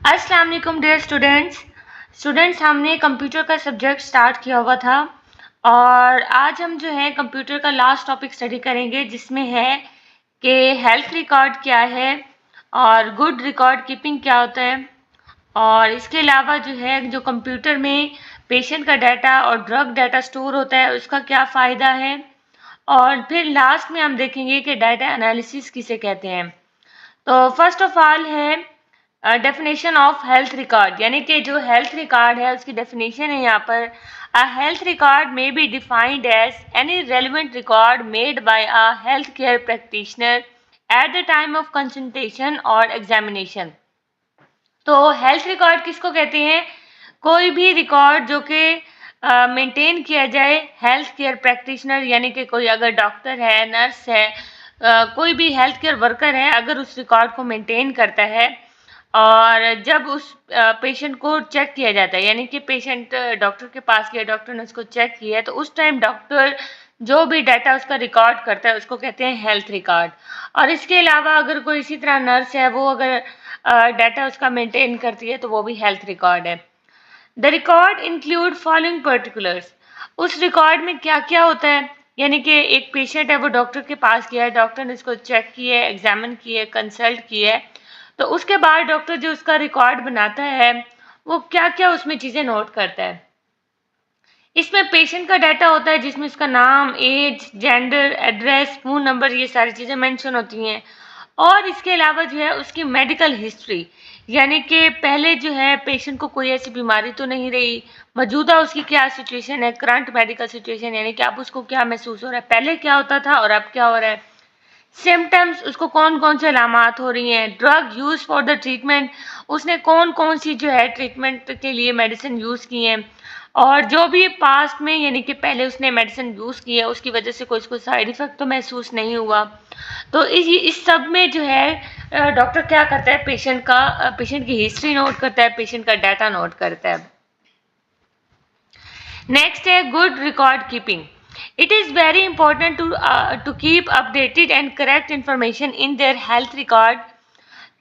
अस्सलाम वालेकुम dear students हमने कंप्यूटर का सब्जेक्ट स्टार्ट किया हुआ था और आज हम जो है कंप्यूटर का लास्ट टॉपिक स्टडी करेंगे जिसमें है कि हेल्थ रिकॉर्ड क्या है और गुड रिकॉर्ड कीपिंग क्या होता है और इसके अलावा जो है जो कंप्यूटर में पेशेंट का डाटा और ड्रग डाटा स्टोर होता है उसका क्या फ़ायदा है और फिर लास्ट में हम देखेंगे कि डाटा एनालिसिस किसे कहते हैं। तो फर्स्ट ऑफ ऑल है डेफिनेशन ऑफ हेल्थ रिकॉर्ड, यानी कि जो हेल्थ रिकॉर्ड है उसकी डेफिनेशन है यहाँ पर। A health record may be defined as any relevant record made by a health care practitioner at the time of consultation और एग्जामिनेशन। तो हेल्थ रिकॉर्ड किसको कहते हैं? कोई भी रिकॉर्ड जो कि मेंटेन किया जाए हेल्थ केयर प्रैक्टिशनर, यानी कि कोई अगर डॉक्टर है, नर्स है, कोई भी हेल्थ केयर वर्कर है, अगर उस रिकॉर्ड को मेंटेन करता है और जब उस पेशेंट को चेक किया जाता है, यानी कि पेशेंट डॉक्टर के पास गया, डॉक्टर ने उसको चेक किया है, तो उस टाइम डॉक्टर जो भी डाटा उसका रिकॉर्ड करता है उसको कहते हैं हेल्थ रिकॉर्ड। और इसके अलावा अगर कोई इसी तरह नर्स है, वो अगर डाटा उसका मेंटेन करती है तो वो भी हेल्थ रिकॉर्ड है। The record include following particulars. उस रिकॉर्ड में क्या क्या होता है, यानी कि एक पेशेंट है, वो डॉक्टर के पास गया है, डॉक्टर ने उसको चेक किया है, एग्जामिन किया है, कंसल्ट किया है, तो उसके बाद डॉक्टर जो उसका रिकॉर्ड बनाता है वो क्या क्या उसमें चीज़ें नोट करता है। इसमें पेशेंट का डाटा होता है जिसमें उसका नाम, age, gender, address, phone number, ये सारी चीज़ें मेंशन होती हैं। और इसके अलावा जो है उसकी मेडिकल हिस्ट्री, यानी कि पहले जो है पेशेंट को कोई ऐसी बीमारी तो नहीं रही, मौजूदा उसकी क्या सिचुएशन है, करंट मेडिकल सिचुएशन, यानी कि अब उसको क्या महसूस हो रहा है, पहले क्या होता था और अब क्या हो रहा है। सिम्टम्स, उसको कौन कौन से अलामात हो रही हैं। Drug use for the treatment, उसने कौन कौन सी जो है ट्रीटमेंट के लिए मेडिसिन यूज़ की हैं और जो भी पास्ट में, यानी कि पहले उसने मेडिसिन यूज़ की है उसकी वजह से कोई उसको साइड इफ़ेक्ट तो महसूस नहीं हुआ। तो इस सब में जो है डॉक्टर क्या करता है, पेशेंट की हिस्ट्री नोट करता है, पेशेंट का डाटा नोट करता है। नेक्स्ट है good record keeping. It is very important to keep updated and correct information in their health record.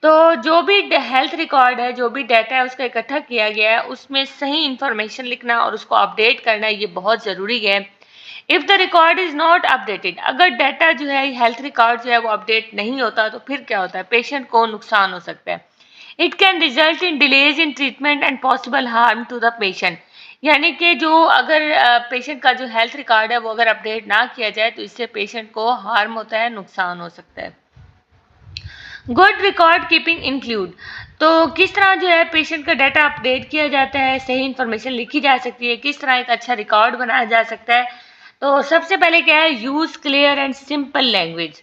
तो जो भी हेल्थ रिकॉर्ड है, जो भी डाटा है उसका इकट्ठा किया गया है, उसमें सही इंफॉर्मेशन लिखना और उसको अपडेट करना ये बहुत ज़रूरी है। If the record is not updated, अगर डाटा जो है हेल्थ रिकॉर्ड जो है वो अपडेट नहीं होता तो फिर क्या होता है, पेशेंट को नुकसान हो सकता है। It can result in delays in treatment and possible harm to the patient, यानी कि जो अगर पेशेंट का जो हेल्थ रिकॉर्ड है वो अगर अपडेट ना किया जाए तो इससे पेशेंट को हार्म होता है, नुकसान हो सकता है। गुड रिकॉर्ड कीपिंग इंक्लूड, तो किस तरह जो है पेशेंट का डाटा अपडेट किया जाता है, सही इंफॉर्मेशन लिखी जा सकती है, किस तरह एक अच्छा रिकॉर्ड बनाया जा सकता है। तो सबसे पहले क्या है, use clear and simple language.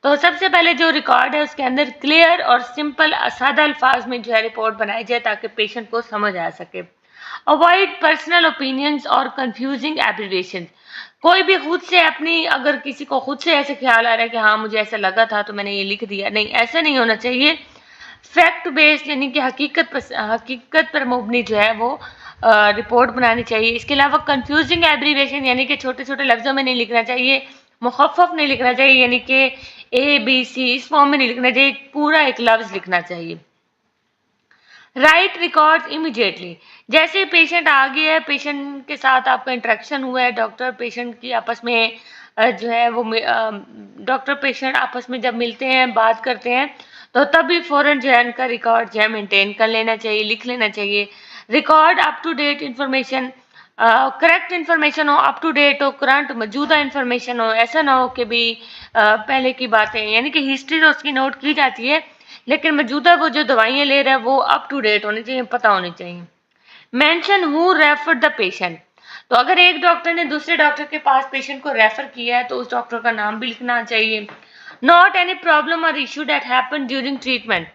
तो सबसे पहले जो रिकॉर्ड है उसके अंदर क्लियर और सिंपल सादा अल्फाज में जो है रिपोर्ट बनाई जाए ताकि पेशेंट को समझ आ सके। अवॉइड पर्सनल ओपिनियंस और कंफ्यूजिंग एब्रिविएशन। कोई भी खुद से अपनी, अगर किसी को खुद से ऐसे ख्याल आ रहा है कि हाँ मुझे ऐसा लगा था तो मैंने ये लिख दिया, नहीं, ऐसा नहीं होना चाहिए। फैक्ट बेस्ड, यानी कि हकीकत पर मबनी जो है वो रिपोर्ट बनानी चाहिए। इसके अलावा कंफ्यूजिंग एब्रीवेशन, यानी कि छोटे छोटे लफ्ज़ों में नहीं लिखना चाहिए, मुखफ़्फ़फ़ नहीं लिखना चाहिए, यानी कि ABC इस फॉर्म में नहीं लिखना चाहिए, पूरा एक लफ्ज़ लिखना चाहिए। राइट रिकॉर्ड्स इमीडिएटली, जैसे पेशेंट आ गया है, पेशेंट के साथ आपका इंटरेक्शन हुआ है, डॉक्टर पेशेंट की आपस में जो है वो डॉक्टर पेशेंट आपस में जब मिलते हैं, बात करते हैं, तो तभी फ़ौरन जो है उनका रिकॉर्ड जो है मेंटेन कर लेना चाहिए, लिख लेना चाहिए। Record up to date information, correct information हो, अप टू डेट हो, करंट मौजूदा इन्फॉर्मेशन हो, ऐसा ना हो कि भी पहले की बातें, यानी कि हिस्ट्री तो उसकी नोट की जाती है लेकिन मौजूदा वो जो दवाइयाँ ले रहा है वो अप टू डेट होनी चाहिए, पता होनी चाहिए। Mention who refer the patient, तो अगर एक डॉक्टर ने दूसरे डॉक्टर के पास पेशेंट को रेफर किया है तो उस डॉक्टर का नाम भी लिखना चाहिए। नॉट एनी प्रॉब्लम और issue that happen during treatment,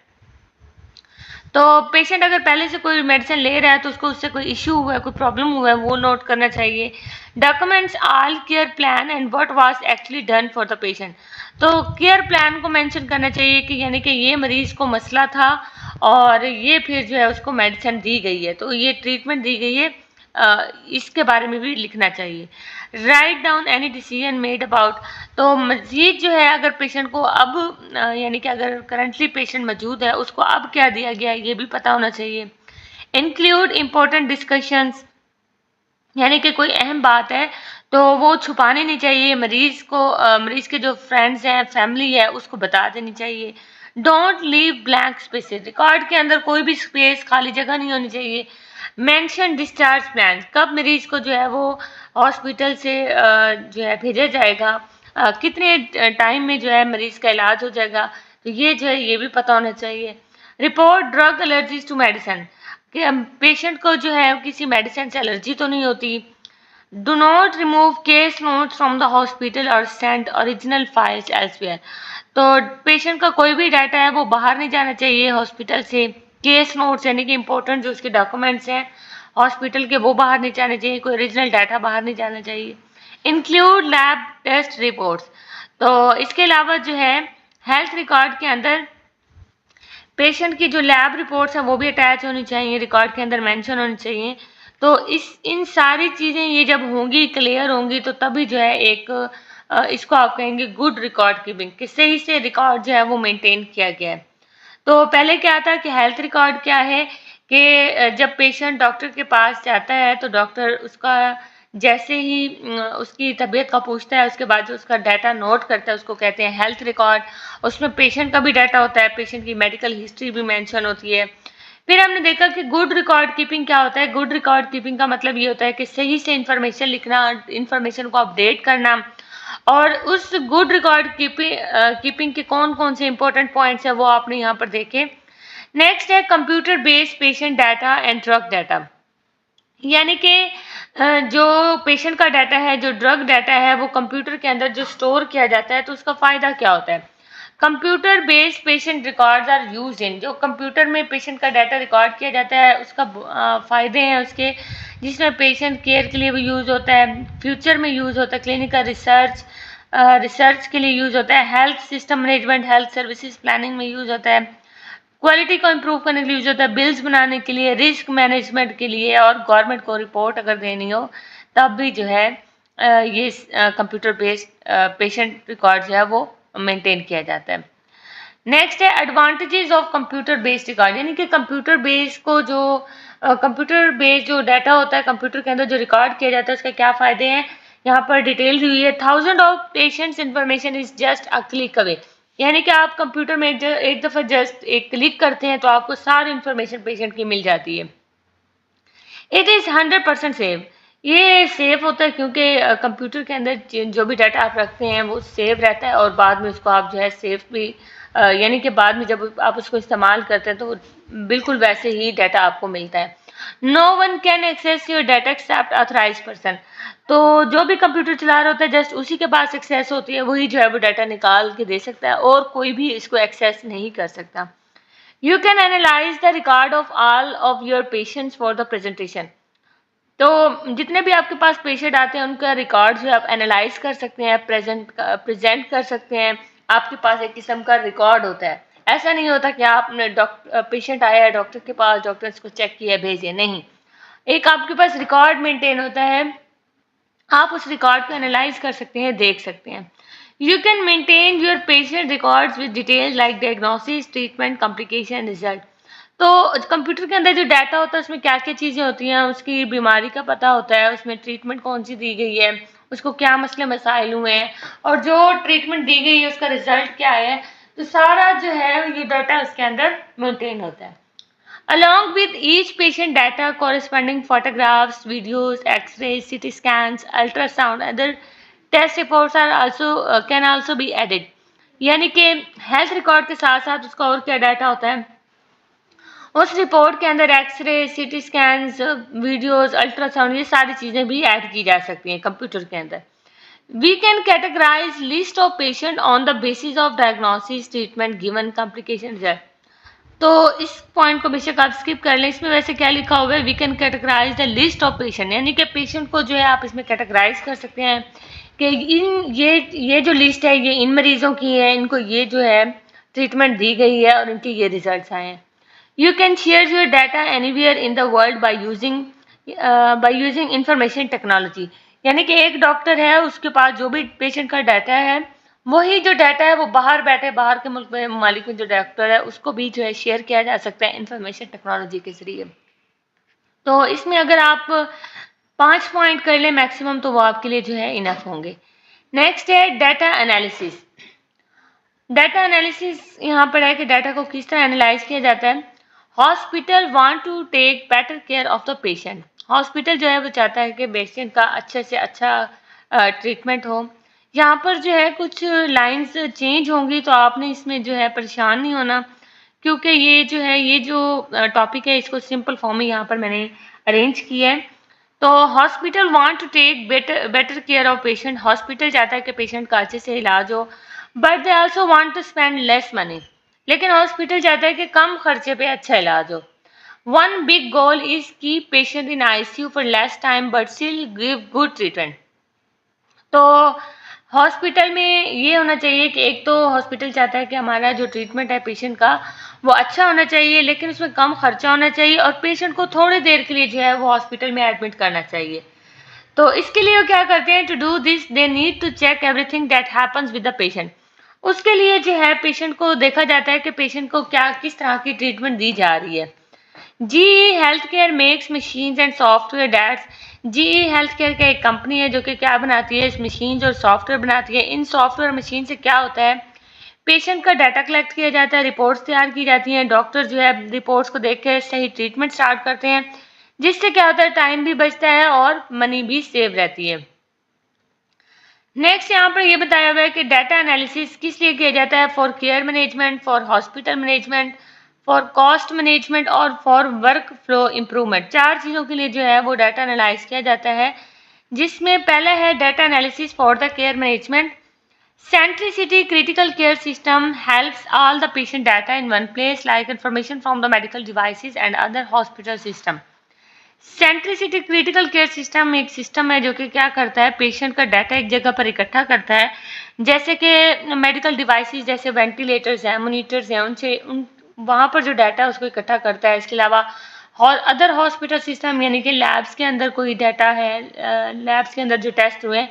तो पेशेंट अगर पहले से कोई मेडिसिन ले रहा है तो उसको उससे कोई इशू हुआ है, कोई प्रॉब्लम हुआ है, वो नोट करना चाहिए। Documents all care plan and what was actually done for the patient, तो केयर प्लान को मेंशन करना चाहिए कि यानी कि ये मरीज़ को मसला था और ये फिर जो है उसको मेडिसिन दी गई है, तो ये ट्रीटमेंट दी गई है, इसके बारे में भी लिखना चाहिए। Write down any decision made about. तो मजीद जो है अगर पेशेंट को अब यानी कि अगर करंटली पेशेंट मौजूद है उसको अब क्या दिया गया है ये भी पता होना चाहिए। इंक्लूड इम्पोर्टेंट डिस्कशंस, यानी कि कोई अहम बात है तो वो छुपानी नहीं चाहिए, मरीज को मरीज के जो फ्रेंड्स हैं फैमिली है उसको बता देनी चाहिए। Don't leave blank spaces, record के अंदर कोई भी स्पेस खाली जगह नहीं होनी चाहिए। मेंशन डिस्चार्ज प्लान, कब मरीज को जो है वो हॉस्पिटल से जो है भेजा जाएगा, कितने टाइम में जो है मरीज का इलाज हो जाएगा, तो ये जो है ये भी पता होना चाहिए। Report drug allergies to medicine, कि पेशेंट को जो है किसी मेडिसिन से एलर्जी तो नहीं होती। Do not remove case notes from the hospital और सेंड ओरिजिनल फाइल्स एल्सवेयर, तो पेशेंट का कोई भी डाटा है वो बाहर नहीं जाना चाहिए हॉस्पिटल से। केस नोट्स यानी कि इम्पोर्टेंट जो उसके डॉक्यूमेंट्स हैं हॉस्पिटल के वो बाहर नहीं जाने चाहिए, कोई ओरिजिनल डाटा बाहर नहीं जाना चाहिए। इंक्लूड लैब टेस्ट रिपोर्ट्स, तो इसके अलावा जो है हेल्थ रिकॉर्ड के अंदर पेशेंट की जो लैब रिपोर्ट्स हैं वो भी अटैच होनी चाहिए, रिकॉर्ड के अंदर मेंशन होनी चाहिए। तो इन सारी चीज़ें ये जब होंगी क्लियर होंगी तो तभी जो है एक इसको आप कहेंगे गुड रिकॉर्ड कीपिंग, कि सही से रिकॉर्ड जो है वो मेंटेन किया गया है। तो पहले क्या था कि हेल्थ रिकॉर्ड क्या है कि जब पेशेंट डॉक्टर के पास जाता है तो डॉक्टर उसका जैसे ही उसकी तबीयत का पूछता है उसके बाद जो उसका डाटा नोट करता है उसको कहते हैं हेल्थ रिकॉर्ड। उसमें पेशेंट का भी डाटा होता है, पेशेंट की मेडिकल हिस्ट्री भी मेंशन होती है। फिर हमने देखा कि गुड रिकॉर्ड कीपिंग क्या होता है। गुड रिकॉर्ड कीपिंग का मतलब ये होता है कि सही से इंफॉर्मेशन लिखना, इंफॉर्मेशन को अपडेट करना, और उस गुड रिकॉर्ड कीपिंग के कौन कौन से इंपॉर्टेंट पॉइंट्स है वो आपने यहाँ पर देखे। नेक्स्ट है computer based patient data and drug data, यानी कि जो पेशेंट का डाटा है, जो ड्रग डाटा है वो कंप्यूटर के अंदर जो स्टोर किया जाता है तो उसका फ़ायदा क्या होता है। Computer based patient records are used in, जो कंप्यूटर में पेशेंट का डाटा रिकॉर्ड किया जाता है उसका फ़ायदे हैं उसके, जिसमें पेशेंट केयर के लिए भी यूज़ होता है, फ्यूचर में यूज़ होता है, क्लिनिकल रिसर्च के लिए यूज़ होता है, health system management, health services planning में यूज़ होता है, क्वालिटी को इम्प्रूव करने के लिए यूज होता है, बिल्स बनाने के लिए, रिस्क मैनेजमेंट के लिए, और गवर्नमेंट को रिपोर्ट अगर देनी हो तब भी जो है ये कंप्यूटर बेस्ड पेशेंट रिकॉर्ड जो है वो मेंटेन किया जाता है। नेक्स्ट है advantages of computer based record, यानी कि कंप्यूटर बेस्ड को जो कंप्यूटर बेस्ड जो डाटा होता है कंप्यूटर के अंदर जो रिकॉर्ड किया जाता है उसके क्या फ़ायदे हैं यहाँ पर डिटेल हुई है। 1000 of patients information is just a click away, यानी कि आप कंप्यूटर में एक दफ़ा जस्ट एक क्लिक करते हैं तो आपको सारी इन्फॉर्मेशन पेशेंट की मिल जाती है। इट इज़ 100% सेफ, ये सेफ होता है क्योंकि कंप्यूटर के अंदर जो भी डाटा आप रखते हैं वो सेव रहता है, और बाद में उसको आप जो है सेफ भी यानी कि बाद में जब आप उसको इस्तेमाल करते हैं तो बिल्कुल वैसे ही डाटा आपको मिलता है। No one can access your data except authorize person, तो जो भी कंप्यूटर चला रहा होता है जस्ट उसी के पास एक्सेस होती है, वही जो है वो डाटा निकाल के दे सकता है और कोई भी इसको एक्सेस नहीं कर सकता। You can analyse the record of all of your patients for the presentation, तो जितने भी आपके पास पेशेंट आते हैं उनका रिकॉर्ड जो है आप एनालाइज कर सकते हैं, प्रेजेंट कर सकते हैं, आपके पास एक किस्म का रिकॉर्ड होता है। ऐसा नहीं होता कि आपने पेशेंट आया है डॉक्टर के पास, डॉक्टर इसको चेक किया भेजिए, नहीं, एक आपके पास रिकॉर्ड मेंटेन होता है, आप उस रिकॉर्ड को एनालाइज कर सकते हैं, देख सकते हैं। You can maintain your patient records with details like diagnosis, treatment, complication, result, तो कंप्यूटर के अंदर जो डाटा होता है उसमें क्या क्या चीज़ें होती हैं, उसकी बीमारी का पता होता है, उसमें ट्रीटमेंट कौन सी दी गई है, उसको क्या मसले मसाइल हुए हैं, और जो ट्रीटमेंट दी गई है उसका रिजल्ट क्या है, तो सारा जो है ये डाटा उसके अंदर मेंटेन होता है। Along with each patient data, corresponding photographs, videos, X-rays, CT scans, ultrasound, other test reports are also can also be added. यानी कि हेल्थ रिकॉर्ड के साथ साथ उसका और क्या डाटा होता है, उस रिपोर्ट के अंदर एक्सरे, सीटी स्कैन्स, वीडियोस, अल्ट्रासाउंड, ये सारी चीज़ें भी ऐड की जा सकती हैं कंप्यूटर के अंदर। We can categorize list of patient on the basis of diagnosis, treatment, given complication, result, तो इस पॉइंट को बेशक आप स्किप कर लें, इसमें वैसे क्या लिखा हुआ है, we can categorize the list of patient, यानी कि पेशेंट को जो है आप इसमें कैटेगराइज कर सकते हैं कि ये जो लिस्ट है ये इन मरीजों की है, इनको ये जो है ट्रीटमेंट दी गई है और इनके ये रिजल्ट्स आए हैं। You can share your data anywhere in the world by using information technology, यानी कि एक डॉक्टर है, उसके पास जो भी पेशेंट का डाटा है, वही जो डाटा है वो बाहर बैठे, बाहर के मुल्क में मालिक में जो डॉक्टर है उसको भी जो है शेयर किया जा सकता है इंफॉर्मेशन टेक्नोलॉजी के जरिए। तो इसमें अगर आप 5 पॉइंट कर लें मैक्सिमम, तो वो आपके लिए जो है इनफ होंगे। नेक्स्ट है डाटा एनालिसिस। डाटा एनालिसिस यहाँ पर है कि डाटा को किस तरह एनालाइज किया जाता है। Hospital want to take better care of the patient. Hospital जो है वो चाहता है कि पेशेंट का अच्छे से अच्छा ट्रीटमेंट हो। यहाँ पर जो है कुछ लाइंस चेंज होंगी, तो आपने इसमें जो है परेशान नहीं होना, क्योंकि ये जो टॉपिक है इसको सिंपल फॉर्म में यहाँ पर मैंने अरेंज किया है। तो hospital want to take better care of patient. Hospital चाहता है कि पेशेंट का अच्छे से इलाज हो, but they also want to spend less money. लेकिन हॉस्पिटल चाहता है कि कम खर्चे पे अच्छा इलाज हो। One big goal is keep patient in ICU for less time but still give good treatment. तो हॉस्पिटल में ये होना चाहिए कि एक तो हॉस्पिटल चाहता है कि हमारा जो ट्रीटमेंट है पेशेंट का वो अच्छा होना चाहिए, लेकिन उसमें कम खर्चा होना चाहिए, और पेशेंट को थोड़ी देर के लिए जो है वो हॉस्पिटल में एडमिट करना चाहिए। तो इसके लिए वो क्या करते हैं, to do this they need to check everything that happens with the patient. उसके लिए जो है पेशेंट को देखा जाता है कि पेशेंट को क्या किस तरह की ट्रीटमेंट दी जा रही है। GE healthcare makes machines and software that's. GE healthcare का एक कंपनी है जो कि क्या बनाती है, इस मशीन्स और सॉफ्टवेयर बनाती है। इन सॉफ्टवेयर मशीन से क्या होता है, पेशेंट का डाटा कलेक्ट किया जाता है, रिपोर्ट्स तैयार की जाती हैं, डॉक्टर जो है रिपोर्ट्स को देख के सही ट्रीटमेंट स्टार्ट करते हैं, जिससे क्या होता है टाइम भी बचता है और मनी भी सेव रहती है। नेक्स्ट यहाँ पर ये बताया हुआ है कि डाटा एनालिसिस किस लिए किया जाता है, for care management, for hospital management, for cost management और फॉर वर्क फ्लो इम्प्रूवमेंट। 4 चीज़ों के लिए जो है वो डाटा एनालाइज किया जाता है, जिसमें पहला है data analysis for the care management. Centricity critical care system helps all the patient data in one place like information from the medical devices and other hospital system. Centricity critical care system एक system है जो कि क्या करता है, patient का data एक जगह पर इकट्ठा करता है, जैसे कि मेडिकल डिवाइसेस जैसे वेंटिलेटर्स हैं, मोनीटर्स हैं, उनसे वहाँ पर जो डाटा है उसको इकट्ठा करता है। इसके अलावा और अदर हॉस्पिटल सिस्टम यानी कि लैब्स के अंदर कोई डाटा है, लैब्स के अंदर जो टेस्ट हुए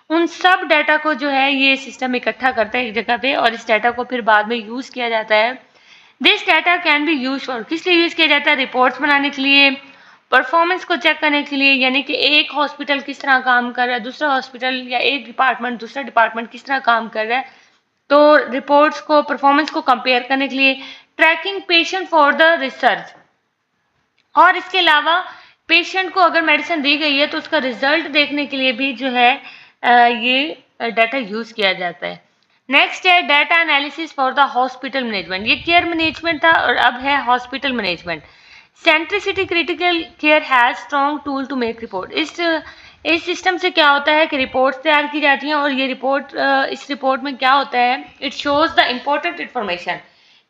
उन सब डाटा को जो है ये सिस्टम इकट्ठा करता है एक जगह पे, और इस डाटा को फिर बाद में यूज़ किया जाता है। This data can be use for, किस लिए यूज़ किया जाता है, रिपोर्ट्स बनाने के लिए, परफॉर्मेंस को चेक करने के लिए, यानी कि एक हॉस्पिटल किस तरह काम कर रहा है, दूसरा हॉस्पिटल या एक डिपार्टमेंट दूसरा डिपार्टमेंट किस तरह काम कर रहा है, तो रिपोर्ट्स को परफॉर्मेंस को कंपेयर करने के लिए, tracking patient for the research, और इसके अलावा पेशेंट को अगर मेडिसिन दी गई है तो उसका रिजल्ट देखने के लिए भी जो है ये डाटा यूज़ किया जाता है। नेक्स्ट है data analysis for the hospital management. ये केयर मैनेजमेंट था और अब है hospital management. Centricity critical care has strong tool to make report. इस सिस्टम से क्या होता है कि रिपोर्ट्स तैयार की जाती हैं, और ये रिपोर्ट इस रिपोर्ट में क्या होता है, it shows the important information.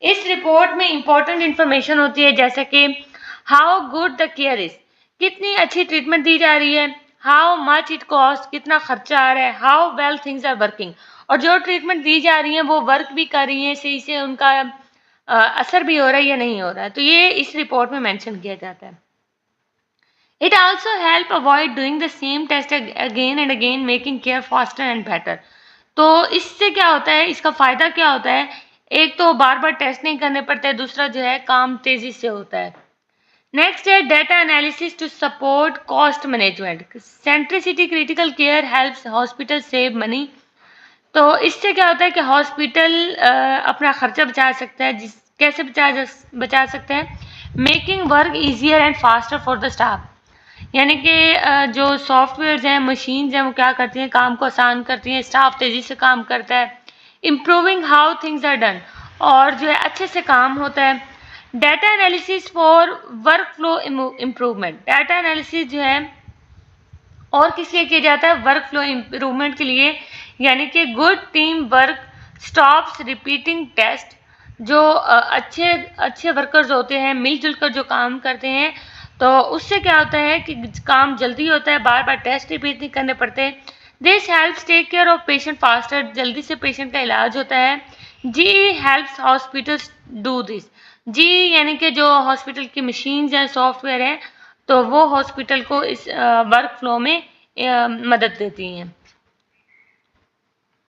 इस रिपोर्ट में इम्पोर्टेंट इन्फॉर्मेशन होती है, जैसे कि how good the care is, कितनी अच्छी ट्रीटमेंट दी जा रही है, हाउ मच इट कॉस्ट, कितना खर्चा आ रहा है, how well things are working, और जो ट्रीटमेंट दी जा रही है वो वर्क भी कर रही है सही से, उनका असर भी हो रहा है या नहीं हो रहा है, तो ये इस रिपोर्ट में मेंशन किया जाता है। It also help avoid doing the same test again and again making care faster and better. तो इससे क्या होता है, इसका फ़ायदा क्या होता है, एक तो बार बार टेस्ट नहीं करने पड़ते, दूसरा जो है काम तेज़ी से होता है। नेक्स्ट है data analysis to support cost management. Centricity critical care helps hospital save money. तो इससे क्या होता है कि हॉस्पिटल अपना खर्चा बचा सकता है, कैसे बचा सकता है, making work easier and faster for the staff. यानी कि जो सॉफ्टवेयर हैं, मशीन्स हैं, वो क्या करती हैं, काम को आसान करती हैं, स्टाफ तेज़ी से काम करता है, improving how things are done, और जो है अच्छे से काम होता है। Data analysis for work flow improvement. Data analysis जो है और किस लिए किया जाता है, वर्क फ्लो इम्प्रूवमेंट के लिए, यानी कि good team work stops repeating test. जो अच्छे अच्छे वर्कर्स होते हैं, मिलजुल कर जो काम करते हैं, तो उससे क्या होता है कि काम जल्दी होता है, बार बार टेस्ट रिपीट नहीं करने पड़ते। This helps take care of patient faster, जल्दी से पेशेंट का इलाज होता है। GE helps hospitals do this. GE यानी कि जो हॉस्पिटल की मशीन्स हैं, सॉफ्टवेयर है, तो वो हॉस्पिटल को इस वर्क फ्लो में मदद देती हैं।